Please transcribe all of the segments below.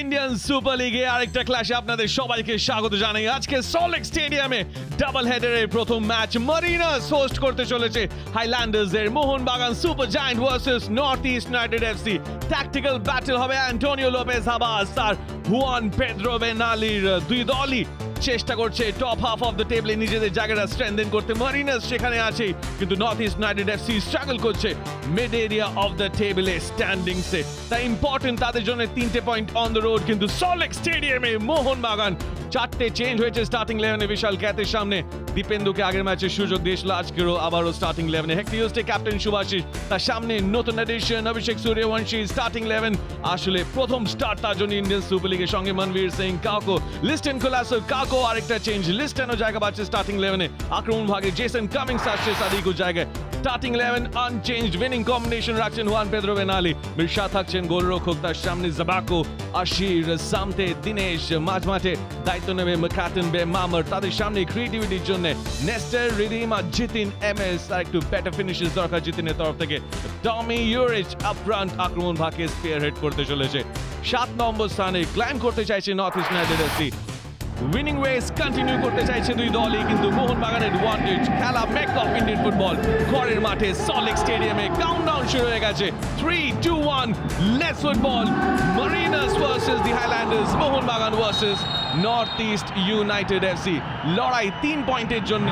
Indian super লিগে আরেকটা ক্লাসে আপনাদের সবাইকে স্বাগত জানাই। আজকে সল্টলেক স্টেডিয়ামে ডাবল হেডারের প্রথম ম্যাচ মারিনাস হোস্ট করতে চলেছে হাইল্যান্ডার্সের Mohun Bagan super giant versus north east United FC. Tactical battle হবে অ্যান্টোনিও লোপেজ হাবাস আর হুয়ান পেদ্রো বেনালির। দুই দলই চেষ্টা করছে টপ হাফ অফ দ্য টেবলে নিজেদের জায়গাটা স্ট্রেংথেন করতে। মারিনাস সেখানে আছে, কিন্তু north east United FC struggle করছে মিড এরিয়া অফ দ্য টেবলে স্ট্যান্ডিংসে। তাই ইম্পর্টেন্ট তাদের জন্য 3টে পয়েন্ট অন দ্য রোড। কিন্তু সল্টলেক স্টেডিয়ামে মোহনবাগান 4টে চেঞ্জ হয়েছে স্টার্টিং 11-এ। বিশাল ক্যাতের সামনে দীপেন্দুকে আগের ম্যাচে সুযোগ দিয়েছিল, আজকেরও আবারও স্টার্টিং 11-এ। হেক্টিওস্টে ক্যাপ্টেন সুভাশিস, তার সামনে নতুন এডিশন অভিষেক সূর্যবংশী স্টার্টিং 11। আসলে প্রথম স্টার্ট তার জন্য ইন্ডিয়ান সুপার লিগের সঙ্গে Manvir Singh, Kauko, Liston Colaco, Kauko আরেকটা চেঞ্জ, লিস্টনও জায়গা পাচ্ছে স্টার্টিং 11-এ। আক্রমণ ভাগে জেসন কামিংস আসছে সাদিকুর জায়গায়। স্টার্টিং 11 আনচেঞ্জড, উইনিং কম্বিনেশন রাখছেন হুয়ান পেদ্রো বেনালি। মির্শা থাকছেন গোলরক্ষক, তার সামনে জাবাকো, আশির, সামতে দিনেশ। মাঝমাঠে দায়িত্ব নেবে ম্যাকাটন, বে মামার। তাদের সামনে ক্রিয়েটিভিটির জন্য নেস্টার, রিদিম আর জিতিন এমএস। আর একটু বেটার ফিনিশেস দরকার জিতিনের তরফ থেকে। টমি ইউরিচ আপ ফ্রন্ট আক্রমণ ভাগে স্পিয়ার হেড করতে চলেছে। 7 নম্বর স্থানে ক্লাইম করতে চাইছে North east United FC. Winning ways continue করতে চাইছে দুই দলই, কিন্তু মোহনবাগানের অ্যাডভান্টেজ। খেলা মেক অফ ইন্ডিয়ান ফুটবল ঘরের মাঠে সল্টলেক স্টেডিয়ামে কাউন্টডাউন শুরু হয়ে গেছে। 3, 2, 1 let's football. Mariners versus the Highlanders, Mohun Bagan versus north east United FC. লড়াই 3 পয়েন্টের জন্য।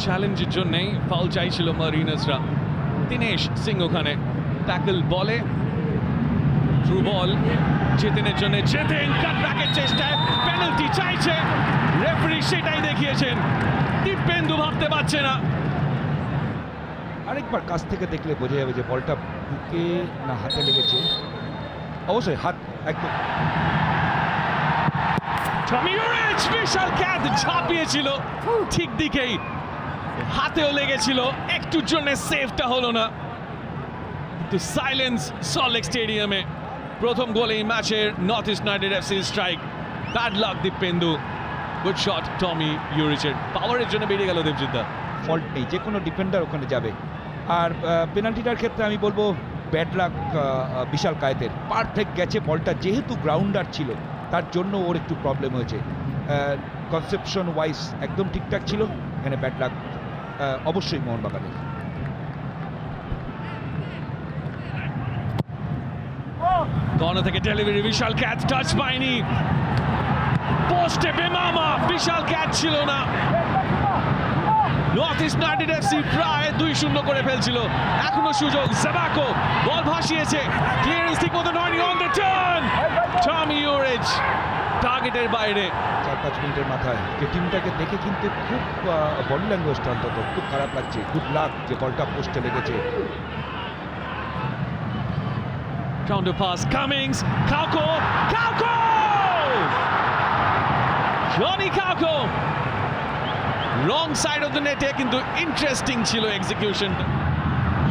চ্যালেঞ্জের জন্যই ফাউল চাইছিল মারিনাসরা। দিনেশ সিং ওখানে ট্যাকল, বলে থ্রু বল চেতনের জন্য। চেতন কাটব্যাকের চেষ্টায় পেনাল্টি চাইছে, রেফারি সেটাই দেখিয়েছেন। দীপেন্দু ভাবতে পারছে না। আরেকবার কাছ থেকে দেখলে বোঝা যাবে যে বলটা বুকে না হাতে লেগেছে। অবশ্যই হাত একদম। টমি ইউরিচ বিশাল ক্যাচ, ঝাঁপিয়েছিল ঠিক দিকেই, হাতেও লেগেছিল, একটুর জন্য সেভটা হলো না। কিন্তু সাইলেন্স সল্টলেক স্টেডিয়ামে। প্রথম গোল এই ম্যাচের north east United FC strike. Bad luck Dipendu, good shot Tommy ইউরিচের। পাওয়ারের জন্য বেরিয়ে গেল দেবজিৎদা। ফল্ট নেই, যে কোনো ডিফেন্ডার ওখানে যাবে। আর পেনাল্টিটার ক্ষেত্রে আমি বলবো ব্যাড লাক বিশাল কায়েতের। পারফেক্ট গেছে বলটা, যেহেতু গ্রাউন্ডার ছিল তার জন্য ওর একটু প্রবলেম হয়েছে। কনসেপশন ওয়াইজ একদম ঠিকঠাক ছিল, এখানে ব্যাড লাক অবশ্যই মোহনবাগানের। কর্নার থেকে ডেলিভারি, বিশাল ক্যাচ, টাচ পায়নি। পোস্টে বেমামা, বিশাল ক্যাচ ছিল না। নর্থ ইস্ট ইউনাইটেড এফসি প্রায় 2-0 করে ফেলছিল। এখনো সুযোগ, জাবাকো বল ভাসিয়েছে, ক্লিয়ারেন্স ঠিক মতো হয়নি। অন দ্য টার্ন টমি ইউরিচ টার্গেটের বাইরে। 4-5 মিনিটের মাথায় যে টিমটাকে দেখে কিন্তু খুব বডি ল্যাঙ্গুয়েজটা অন্তত খুব খারাপ লাগছে। গুড লাক যে বলটা পোস্টে লেগেছে। Counter pass, Cummings, Kauko, Kauko! Johnny Kauko! Wrong side of the net, কিন্তু ইন্টারেস্টিং ছিল এক্সিকিউশন।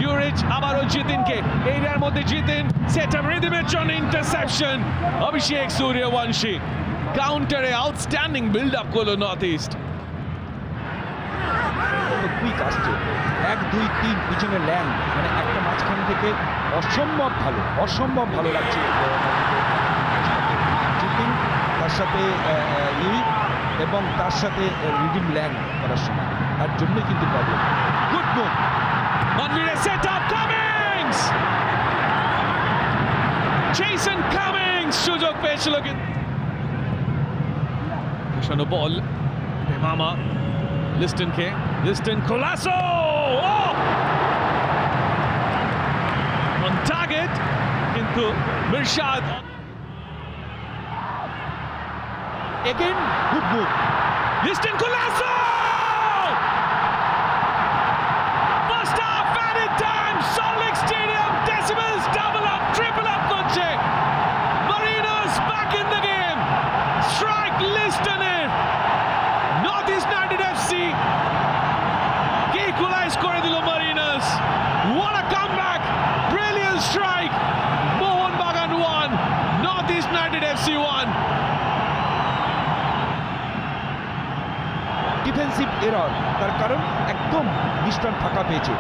ইউরিচ আবারও জিতিনকে, এরিয়ার মধ্যে জিতিন, সেট আপ রিদমের জন্য ইন্টারসেপশন। অভিষেক সূর্যবংশী কাউন্টারে আউটস্ট্যান্ডিং বিল্ড আপ করলো নর্থ ইস্ট। কুইক আসছে, 1, 2, 3 পিছনে ল্যান্ড, মানে একটা মাঝখান থেকে অসম্ভব ভালো লাগছে। জিতিন, তার সাথে ইউই এবং তার সাথে রিডিম ল্যান্ড করার সময়, তার জন্যই কিন্তু প্রবলেম। গুড মুভ, মনবীরের set up, Cummings, Jason Cummings সুযোগ পেয়েছিল কিন্তু পেছানো বল। মামা লিস্টনকে, লিস্টন কোলাসো অন টার্গেট, কিন্তু Mirshad again good move. Liston Colaco first half added time. Salt Lake stadium decibels double up, triple up করছে। Mariners back in the game. Strike লিস্টনের। নর্থ ইস্ট ইউনাইটেড এফসি কে ইকুয়ালাইজ করে দিল Mariners. What a comeback! Brilliant strike! Mohanbagan 1, North East United FC 1. Error, তার কারণ একদম মিশ্রণ ফাঁকা পেয়েছে।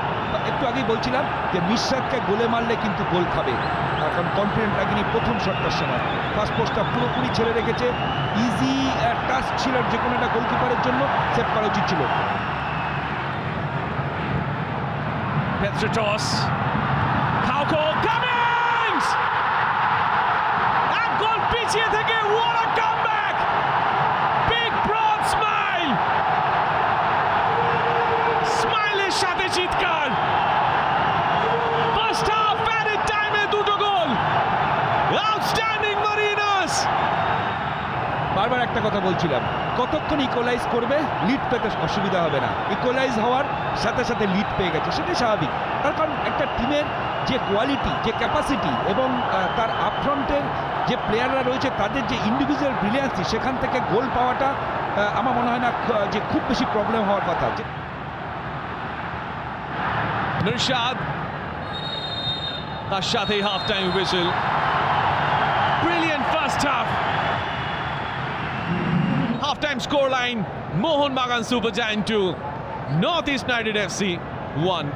একটু আগেই বলছিলাম যে মিশ্রাতকে গোলে মারলে কিন্তু গোল খাবে, কারণ কনফিডেন্ট লাগেনি প্রথম শটটার সময়। ফার্স্ট পোস্টটা পুরোপুরি ছেড়ে রেখেছে, ইজি টাচ ছিল যে কোনো একটা গোলকিপারের জন্য, সেভ করা উচিত ছিল। Petritos. Kauko Cummings! এক গোল পিছিয়ে থেকে what a comeback! Big broad smile! স্মাইলের সাথে চিৎকার। First half added time এ দুটো গোল। Outstanding Marinos! বারবার একটা কথা বলছিলাম, কতক্ষণ ইকোলাইজ করবে, লিড পেতে অসুবিধা হবে না। ইকোলাইজ হওয়ার সাথে সাথে লিড পেয়ে গেছে, সেটাই স্বাভাবিক। তার কারণ একটা টিমের যে কোয়ালিটি, যে ক্যাপাসিটি এবং তার আপফ্রন্টের যে প্লেয়াররা রয়েছে তাদের যে ইন্ডিভিজুয়াল ব্রিলিয়ান্সি, সেখান থেকে গোল পাওয়াটা আমার মনে হয় না যে খুব বেশি প্রবলেম হওয়ার কথা। Nurshad. তার সাথেই half time whistle. Brilliant first half. Half-time scoreline, Mohun Bagan Super Giant 2, Northeast United FC 1.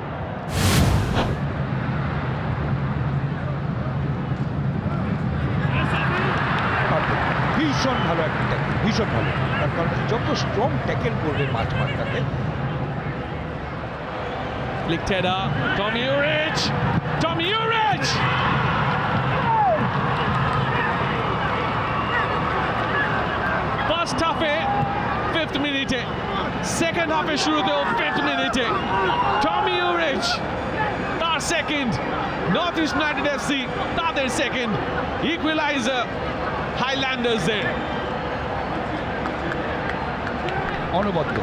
ভীষণ ভালো একটা ট্যাকেল, ভীষণ ভালো। তার কারণ যত স্ট্রং ট্যাকেল করবে মাঠটাতে। Flicked header, Tommy Uric! Tommy Uric! First half-এ 5th মিনিটে, সেকেন্ড হাফে শুরুতেও 5th মিনিটে টমি ইউরিচ তার second, north east United FC তাদের সেকেন্ড, ইকুয়ালাইজার হাইল্যান্ডার্সের। অনবদ্য,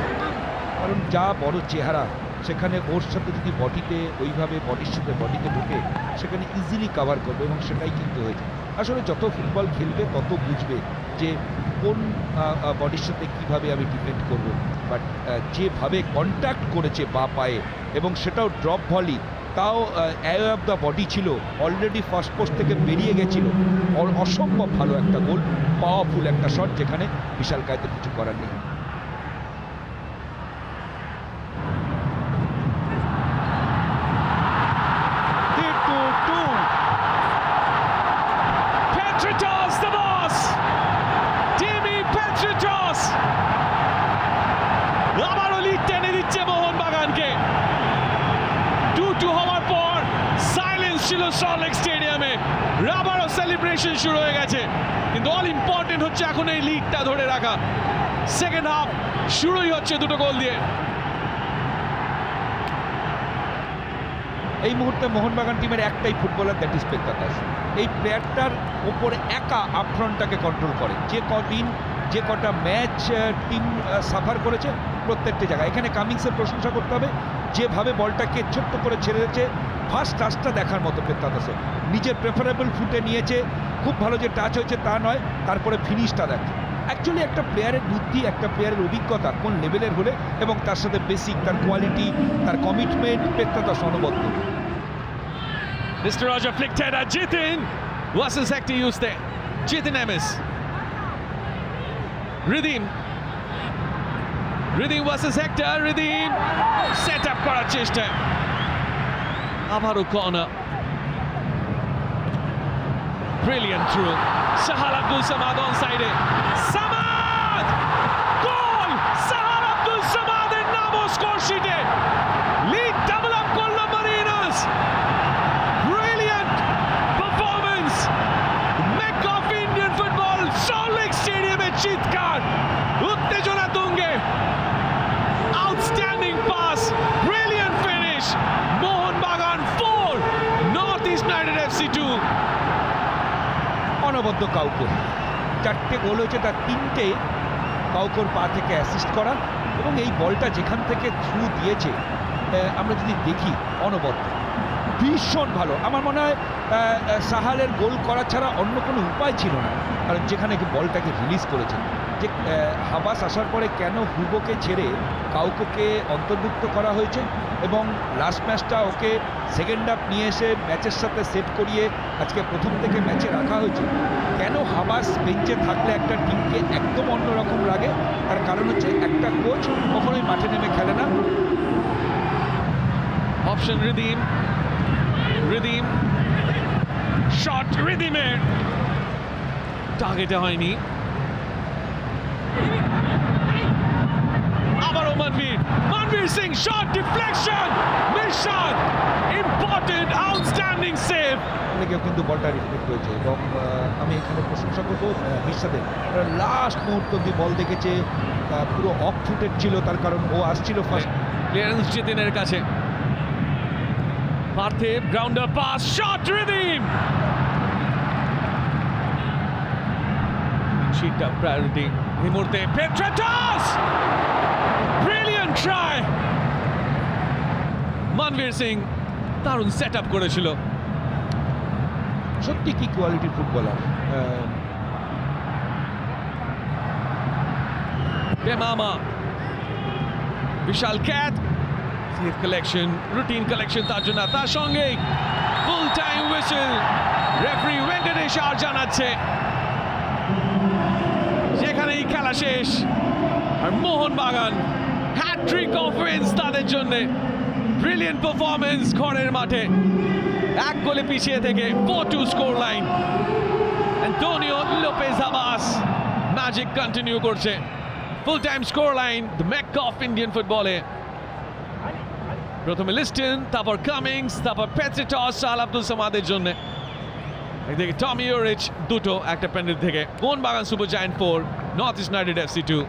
কারণ যা বড় চেহারা, সেখানে ওর সাথে যদি বডিতে ওইভাবে বডির সাথে বডিতে ঢুকে সেখানে ইজিলি কভার করবে, এবং সেটাই কিন্তু হয়েছে। আসলে যত ফুটবল খেলবে তত বুঝবে যে কোন বডির সাথে কীভাবে আমি ডিফেন্ড করব। বাট যেভাবে কন্ট্যাক্ট করেছে বা পায়ে, এবং সেটাও ড্রপ ভলি, তাও অ্যাওয়ে অফ দ্য বডি ছিল, অলরেডি ফার্স্ট পোস্ট থেকে বেরিয়ে গেছিল। অসম্ভব ভালো একটা গোল, পাওয়ারফুল একটা শট, যেখানে বিশাল কায়েতের কিছু করার নেই। Petritos the boss! Dimi Petritos! আবারও লিড টেনে দিচ্ছে মোহনবাগানকে। 2-2 হওয়ার পর সাইলেন্স ছিল সল্টলেক স্টেডিয়ামে, আবারও সেলিব্রেশন শুরু হয়ে গেছে। কিন্তু অল ইম্পর্টেন্ট হচ্ছে এখন এই লিডটা ধরে রাখা। সেকেন্ড হাফ শুরুই হচ্ছে দুটো গোল দিয়ে। এই মুহূর্তে মোহনবাগান টিমের একটাই ফুটবলার, দ্যাট ইজ পেত্রাতস। এই প্লেয়ারটার ওপরে একা আপফ্রন্টটাকে কন্ট্রোল করে। যে কদিন যে কটা ম্যাচ টিম সাফার করেছে প্রত্যেকটি জায়গায়, এখানে কামিংসের প্রশংসা করতে হবে। যেভাবে বলটাকে ছোট্ট করে ছেড়ে দিয়েছে, ফার্স্ট টাচটা দেখার মতো পেত্রাতসের, নিজের প্রেফারেবল ফুটে নিয়েছে। খুব ভালো যে টাচ হয়েছে তা নয়, তারপরে ফিনিশটা দেখে। অ্যাকচুয়ালি একটা প্লেয়ারের বুদ্ধি, একটা প্লেয়ারের অভিজ্ঞতা কোন লেভেলের হলে, এবং তার সাথে বেসিক তার কোয়ালিটি, তার কমিটমেন্ট, পেত্রাতস অনবদ্য। Mr. Roger flicked header, Jitin versus Hector Yuste. Jitin Emis. Ridim versus Hector, Ridim set up করার চেষ্টা, আবারও corner. Brilliant through. Sahal Abdul Samad on side. Samad! Goal! Sahal Abdul Samadের নামও score শিটে। Lead double up করলো Marinos। Brilliant performance. Mecca of Indian football. Salt Lake Stadium এর চিৎকার, উত্তেজনা তুঙ্গে। Outstanding pass. Brilliant finish. Mohun Bagan 4, North East United FC 2. অনবদ্য Kauko, 4টে গোল হয়েছে, তার 3টে কাউকোর পা থেকে অ্যাসিস্ট করা, এবং এই বলটা যেখান থেকে থ্রু দিয়েছে আমরা যদি দেখি অনবদ্য। ভীষণ ভালো। আমার মনে হয় সাহালের গোল করা ছাড়া অন্য কোনো উপায় ছিল না, কারণ যেখানে বলটাকে রিলিজ করেছেন যে হাবাস আসার পরে কেন হুগোকে ছেড়ে কাউকে অন্তর্ভুক্ত করা হয়েছে এবং লাস্ট ম্যাচটা ওকে সেকেন্ড হাফ নিয়ে এসে ম্যাচের সাথে সেট করিয়ে আজকে প্রথম থেকে ম্যাচে রাখা হয়েছে। কেন হাবাস বেঞ্চে থাকলে একটা টিমকে একদম অন্যরকম লাগে, তার কারণ হচ্ছে একটা কোচ কখনোই মাঠে নেমে খেলে না। অপশন রিদিম শট রিদিমের টার্গেটে হয়নি। আবারও Manvir Singh shot deflection miss shot important outstanding save. অনেকেও কিন্তু বলটা রিফ্লেক্ট হয়েছে এবং আমি এখানে প্রশংসা করবো মির্শাদের। লাস্ট মুহূর্ত অব্দি বল দেখেছে, পুরো অফ ফুটেড ছিল, তার কারণ ও আসছিল ফার্স্ট। ক্লিয়ারেন্স জিতিনের কাছে, Parthib grounder pass shot Redeem. শিটটা প্রায়োরিটি এই মুহূর্তে Petratos, brilliant try. Manvir Singh দারুণ সেট আপ করেছিল। সত্যি কি কোয়ালিটির ফুটবলার। বেমামা বিশাল catch, safe collection, routine collection তার জন্য, তার সঙ্গে full time whistle referee Venkatesh আর জানাচ্ছে যেখানেই খেলা শেষ। আর মোহনবাগান হ্যাট্রিক অফেন্স তাদের জন্য, ব্রিলিয়ান্ট পারফরমেন্স ঘরের মাঠে, এক গোলে পিছিয়ে থেকে 4-2 score line. Antonio Lopez Habas magic continue করছে। Full time score line, the Mecca of Indian ফুটবলে। প্রথমে লিস্টন, তারপর কামিংস, তারপর পেট্রাটাস, আল আব্দুল সামাদের জন্য। একদিকে টমি ইউরিচ দুটো, একটা পেনাল্টি থেকে। Mohun Bagan super giant 4, north east United FC 2।